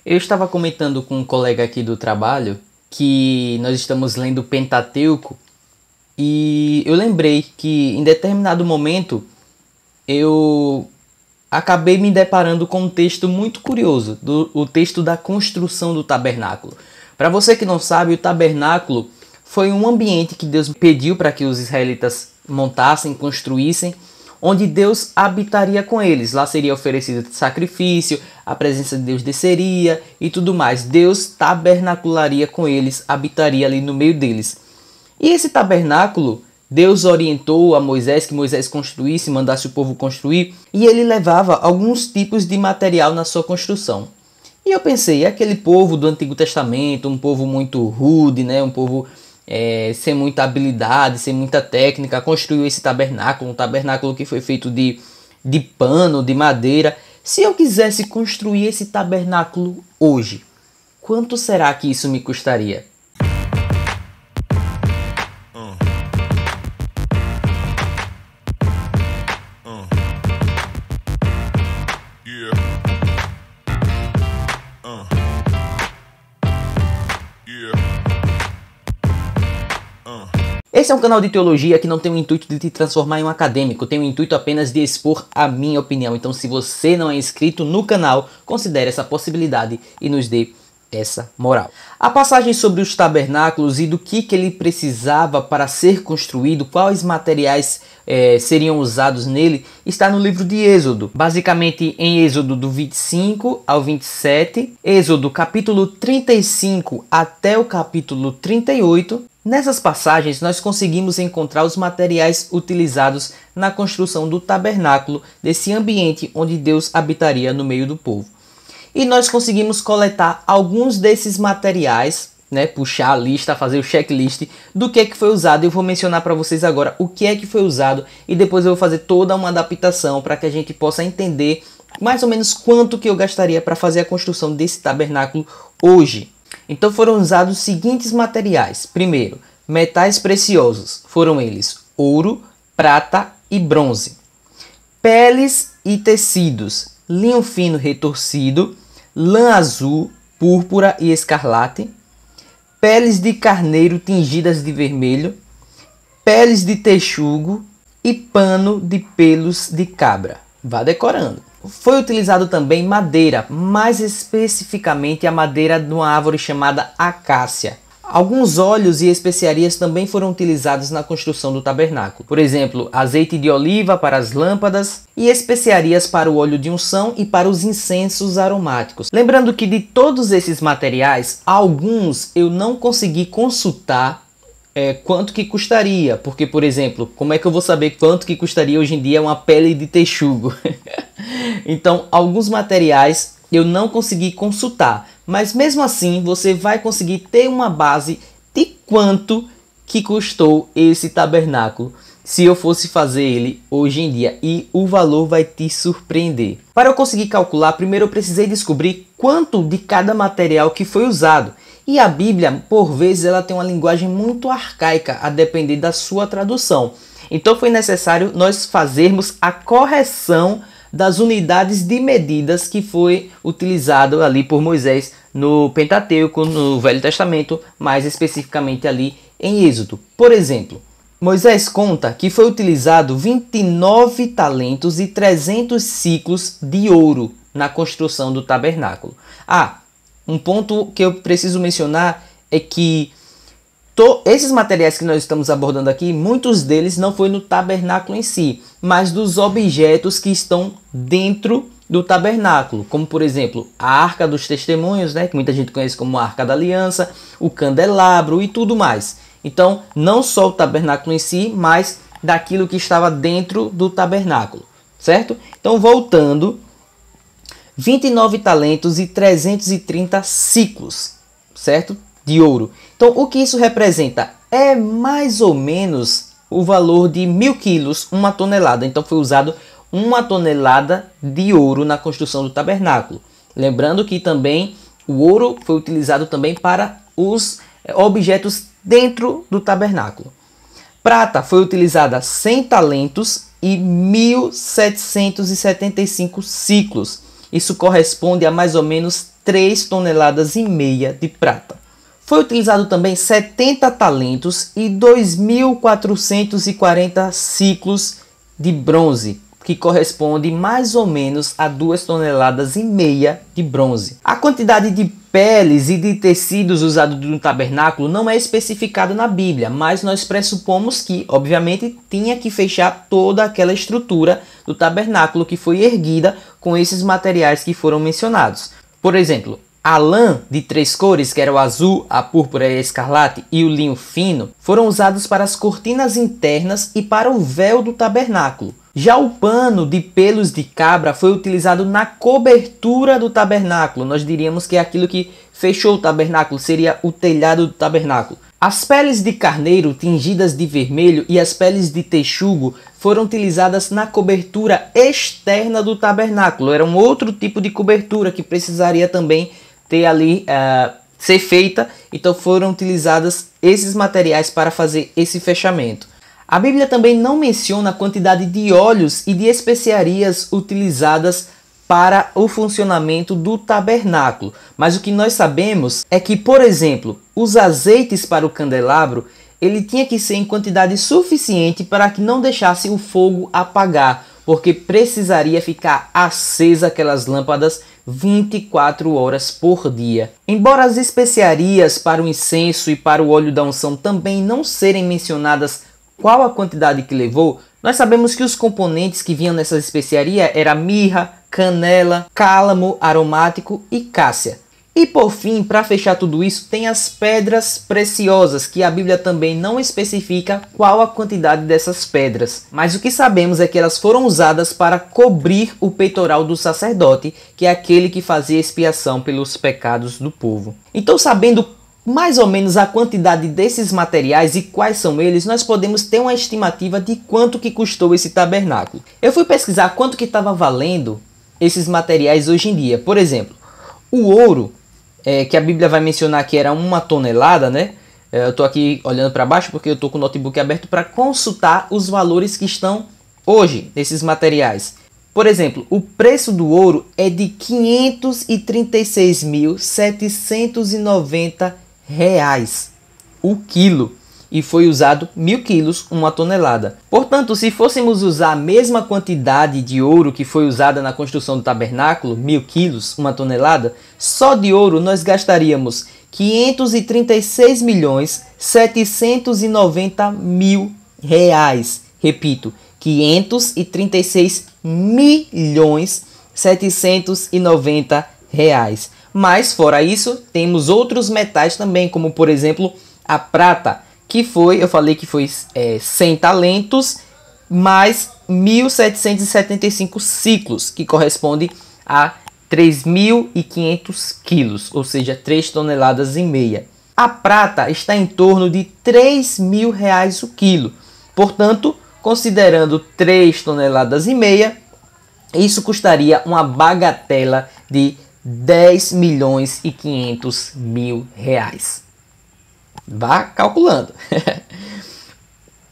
Eu estava comentando com um colega aqui do trabalho que nós estamos lendo o Pentateuco e eu lembrei que em determinado momento eu acabei me deparando com um texto muito curioso, o texto da construção do tabernáculo. Para você que não sabe, o tabernáculo foi um ambiente que Deus pediu para que os israelitas montassem, construíssem, onde Deus habitaria com eles. Lá seria oferecido sacrifício, a presença de Deus desceria e tudo mais. Deus tabernacularia com eles, habitaria ali no meio deles. E esse tabernáculo, Deus orientou a Moisés que Moisés construísse, mandasse o povo construir, e ele levava alguns tipos de material na sua construção. E eu pensei, aquele povo do Antigo Testamento, um povo muito rude, né? Um povo sem muita habilidade, sem muita técnica, construiu esse tabernáculo, um tabernáculo que foi feito de pano, de madeira. Se eu quisesse construir esse tabernáculo hoje, quanto será que isso me custaria? Esse é um canal de teologia que não tem o intuito de te transformar em um acadêmico, tem o intuito apenas de expor a minha opinião. Então, se você não é inscrito no canal, considere essa possibilidade e nos dê essa moral. A passagem sobre os tabernáculos e do que ele precisava para ser construído, quais materiais seriam usados nele, está no livro de Êxodo. Basicamente em Êxodo do 25 ao 27, Êxodo capítulo 35 até o capítulo 38. Nessas passagens nós conseguimos encontrar os materiais utilizados na construção do tabernáculo, desse ambiente onde Deus habitaria no meio do povo. E nós conseguimos coletar alguns desses materiais, né, puxar a lista, fazer o checklist do que foi usado. Eu vou mencionar para vocês agora o que é que foi usado e depois eu vou fazer toda uma adaptação para que a gente possa entender mais ou menos quanto que eu gastaria para fazer a construção desse tabernáculo hoje. Então foram usados os seguintes materiais. Primeiro, metais preciosos. Foram eles ouro, prata e bronze. Peles e tecidos. Linho fino retorcido, lã azul, púrpura e escarlate. Peles de carneiro tingidas de vermelho. Peles de texugo e pano de pelos de cabra. Vá decorando. Foi utilizado também madeira, mais especificamente a madeira de uma árvore chamada acácia. Alguns óleos e especiarias também foram utilizados na construção do tabernáculo. Por exemplo, azeite de oliva para as lâmpadas e especiarias para o óleo de unção e para os incensos aromáticos. Lembrando que de todos esses materiais, alguns eu não consegui consultar quanto que custaria. Porque, por exemplo, como é que eu vou saber quanto que custaria hoje em dia uma pele de texugo? Então, alguns materiais eu não consegui consultar, mas mesmo assim você vai conseguir ter uma base de quanto que custou esse tabernáculo se eu fosse fazer ele hoje em dia, e o valor vai te surpreender. Para eu conseguir calcular, primeiro eu precisei descobrir quanto de cada material que foi usado. E a Bíblia, por vezes, ela tem uma linguagem muito arcaica a depender da sua tradução. Então foi necessário nós fazermos a correção das unidades de medidas que foi utilizado ali por Moisés no Pentateuco, no Velho Testamento, mais especificamente ali em Êxodo. Por exemplo, Moisés conta que foi utilizado 29 talentos e 300 ciclos de ouro na construção do tabernáculo. Um ponto que eu preciso mencionar é que esses materiais que nós estamos abordando aqui, muitos deles não foi no tabernáculo em si, mas dos objetos que estão dentro do tabernáculo, como por exemplo a Arca dos Testemunhos, né, que muita gente conhece como a Arca da Aliança, o candelabro e tudo mais. Então, não só o tabernáculo em si, mas daquilo que estava dentro do tabernáculo, certo? Então, voltando, 29 talentos e 330 ciclos, certo? De ouro. Então, o que isso representa? É mais ou menos o valor de 1000 quilos, 1 tonelada. Então, foi usado 1 tonelada de ouro na construção do tabernáculo. Lembrando que também o ouro foi utilizado também para os objetos dentro do tabernáculo. Prata foi utilizada 100 talentos e 1775 ciclos. Isso corresponde a mais ou menos 3,5 toneladas de prata. Foi utilizado também 70 talentos e 2.440 ciclos de bronze, que corresponde mais ou menos a 2,5 toneladas de bronze. A quantidade de peles e de tecidos usados no tabernáculo não é especificada na Bíblia, mas nós pressupomos que, obviamente, tinha que fechar toda aquela estrutura do tabernáculo que foi erguida com esses materiais que foram mencionados. Por exemplo, a lã de 3 cores, que era o azul, a púrpura e a escarlate, e o linho fino, foram usados para as cortinas internas e para o véu do tabernáculo. Já o pano de pelos de cabra foi utilizado na cobertura do tabernáculo. Nós diríamos que é aquilo que fechou o tabernáculo, seria o telhado do tabernáculo. As peles de carneiro tingidas de vermelho e as peles de texugo foram utilizadas na cobertura externa do tabernáculo. Era um outro tipo de cobertura que precisaria também ter ali, ser feita. Então foram utilizados esses materiais para fazer esse fechamento. A Bíblia também não menciona a quantidade de óleos e de especiarias utilizadas para o funcionamento do tabernáculo. Mas o que nós sabemos é que, por exemplo, os azeites para o candelabro, ele tinha que ser em quantidade suficiente para que não deixasse o fogo apagar, porque precisaria ficar acesa aquelas lâmpadas 24 horas por dia. Embora as especiarias para o incenso e para o óleo da unção também não serem mencionadas qual a quantidade que levou, nós sabemos que os componentes que vinham nessa especiaria era mirra, canela, cálamo aromático e cássia. E por fim, para fechar tudo isso, tem as pedras preciosas, que a Bíblia também não especifica qual a quantidade dessas pedras. Mas o que sabemos é que elas foram usadas para cobrir o peitoral do sacerdote, que é aquele que fazia expiação pelos pecados do povo. Então, sabendo mais ou menos a quantidade desses materiais e quais são eles, nós podemos ter uma estimativa de quanto que custou esse tabernáculo. Eu fui pesquisar quanto que estava valendo esses materiais hoje em dia. Por exemplo, o ouro, que a Bíblia vai mencionar que era 1 tonelada, né? Eu estou aqui olhando para baixo porque eu estou com o notebook aberto para consultar os valores que estão hoje nesses materiais. Por exemplo, o preço do ouro é de R$ 536.790 o quilo, e foi usado 1.000 quilos, 1 tonelada. Portanto, se fôssemos usar a mesma quantidade de ouro que foi usada na construção do tabernáculo, 1.000 quilos, 1 tonelada, só de ouro nós gastaríamos R$ 536.790.000. Repito, 536.790. Mas, fora isso, temos outros metais também, como por exemplo a prata, que foi, eu falei que foi 100 talentos, mais 1.775 ciclos, que corresponde a 3.500 quilos, ou seja, 3,5 toneladas. A prata está em torno de R$3.000 o quilo. Portanto, considerando 3,5 toneladas, isso custaria uma bagatela de R$10.500.000. Vá calculando.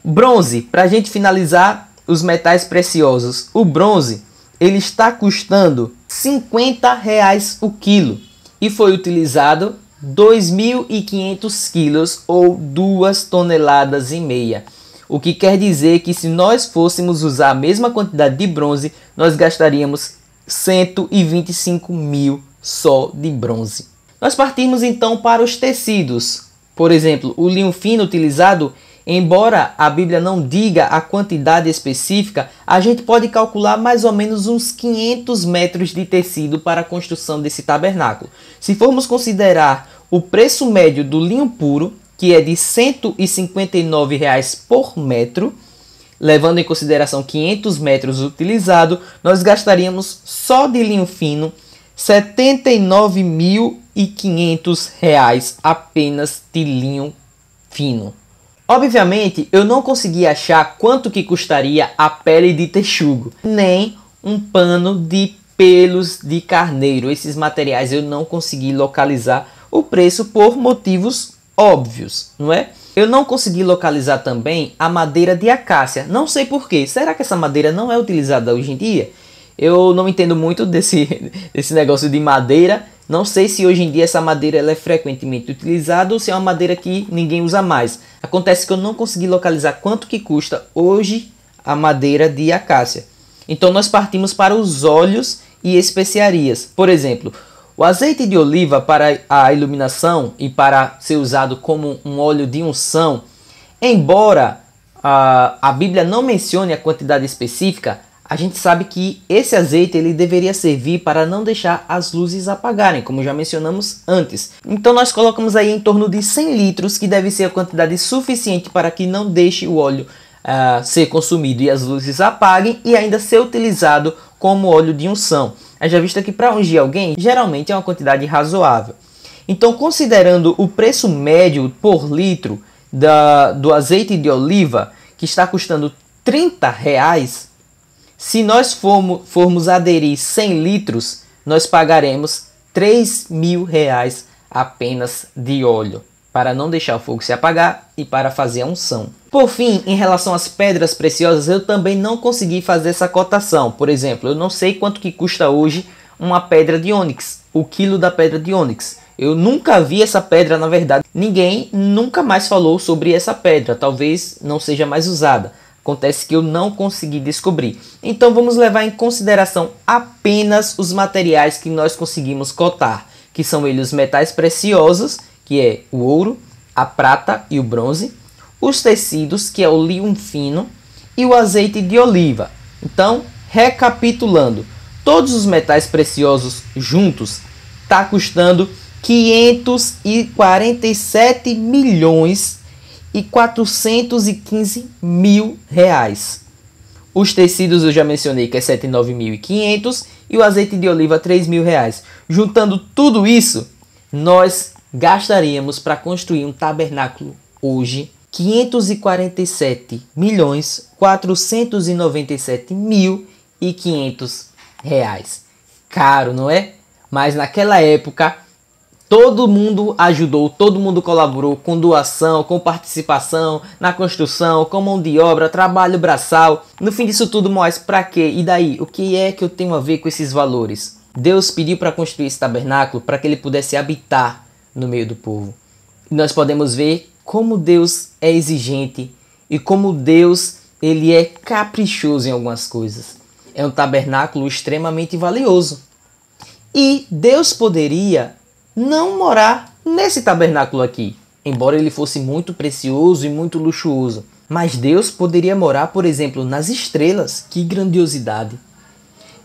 Bronze, para a gente finalizar os metais preciosos. O bronze, ele está custando R$50 o quilo e foi utilizado 2.500 quilos ou 2,5 toneladas. O que quer dizer que se nós fôssemos usar a mesma quantidade de bronze, nós gastaríamos 125 mil só de bronze. Nós partimos então para os tecidos. Por exemplo, o linho fino utilizado, embora a Bíblia não diga a quantidade específica, a gente pode calcular mais ou menos uns 500 metros de tecido para a construção desse tabernáculo. Se formos considerar o preço médio do linho puro, que é de R$ 159 por metro, levando em consideração 500 metros utilizado, nós gastaríamos só de linho fino R$ 79.500 apenas de linho fino. Obviamente, eu não consegui achar quanto que custaria a pele de texugo, nem um pano de pelos de carneiro. Esses materiais eu não consegui localizar o preço por motivos óbvios, não é? Eu não consegui localizar também a madeira de acácia. Não sei porquê. Será que essa madeira não é utilizada hoje em dia? Eu não entendo muito desse negócio de madeira. Não sei se hoje em dia essa madeira ela é frequentemente utilizada ou se é uma madeira que ninguém usa mais. Acontece que eu não consegui localizar quanto que custa hoje a madeira de acácia. Então nós partimos para os óleos e especiarias. Por exemplo, o azeite de oliva para a iluminação e para ser usado como um óleo de unção, embora a Bíblia não mencione a quantidade específica, a gente sabe que esse azeite ele deveria servir para não deixar as luzes apagarem, como já mencionamos antes. Então nós colocamos aí em torno de 100 litros, que deve ser a quantidade suficiente para que não deixe o óleo ser consumido e as luzes apaguem e ainda ser utilizado como óleo de unção. Já visto que para ungir alguém, geralmente é uma quantidade razoável. Então, considerando o preço médio por litro do azeite de oliva, que está custando R$30, se nós formos aderir 100 litros, nós pagaremos R$3.000 apenas de óleo, para não deixar o fogo se apagar e para fazer a unção. Por fim, em relação às pedras preciosas, eu também não consegui fazer essa cotação. Por exemplo, eu não sei quanto que custa hoje uma pedra de ônix, o quilo da pedra de ônix. Eu nunca vi essa pedra, na verdade. Ninguém nunca mais falou sobre essa pedra. Talvez não seja mais usada. Acontece que eu não consegui descobrir. Então vamos levar em consideração apenas os materiais que nós conseguimos cotar, que são eles os metais preciosos, que é o ouro, a prata e o bronze, os tecidos, que é o linho fino, e o azeite de oliva. Então, recapitulando, todos os metais preciosos juntos está custando 547 milhões e 415 mil reais. Os tecidos eu já mencionei que é 79.500 e o azeite de oliva 3.000 reais. Juntando tudo isso, nós gastaríamos para construir um tabernáculo hoje 547.497.500 reais. Caro, não é? Mas naquela época todo mundo ajudou, todo mundo colaborou com doação, com participação na construção, com mão de obra, trabalho braçal. No fim disso tudo, Moisés, para quê? E daí? O que é que eu tenho a ver com esses valores? Deus pediu para construir esse tabernáculo para que ele pudesse habitar no meio do povo. E nós podemos ver como Deus é exigente e como Deus ele é caprichoso em algumas coisas. É um tabernáculo extremamente valioso. E Deus poderia não morar nesse tabernáculo aqui, embora ele fosse muito precioso e muito luxuoso. Mas Deus poderia morar, por exemplo, nas estrelas. Que grandiosidade!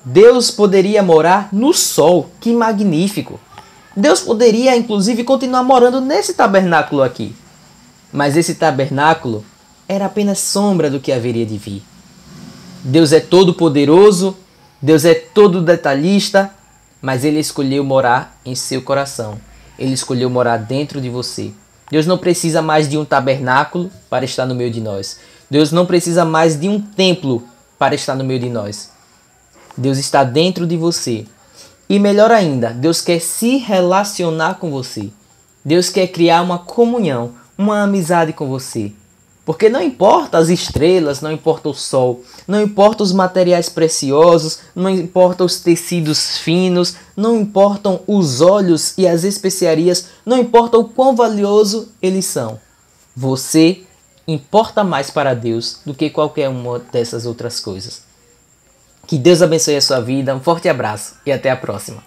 Deus poderia morar no sol. Que magnífico! Deus poderia, inclusive, continuar morando nesse tabernáculo aqui. Mas esse tabernáculo era apenas sombra do que haveria de vir. Deus é todo poderoso, Deus é todo detalhista, mas Ele escolheu morar em seu coração. Ele escolheu morar dentro de você. Deus não precisa mais de um tabernáculo para estar no meio de nós. Deus não precisa mais de um templo para estar no meio de nós. Deus está dentro de você. E melhor ainda, Deus quer se relacionar com você. Deus quer criar uma comunhão, uma amizade com você. Porque não importa as estrelas, não importa o sol, não importa os materiais preciosos, não importa os tecidos finos, não importam os óleos e as especiarias, não importa o quão valioso eles são. Você importa mais para Deus do que qualquer uma dessas outras coisas. Que Deus abençoe a sua vida, um forte abraço e até a próxima.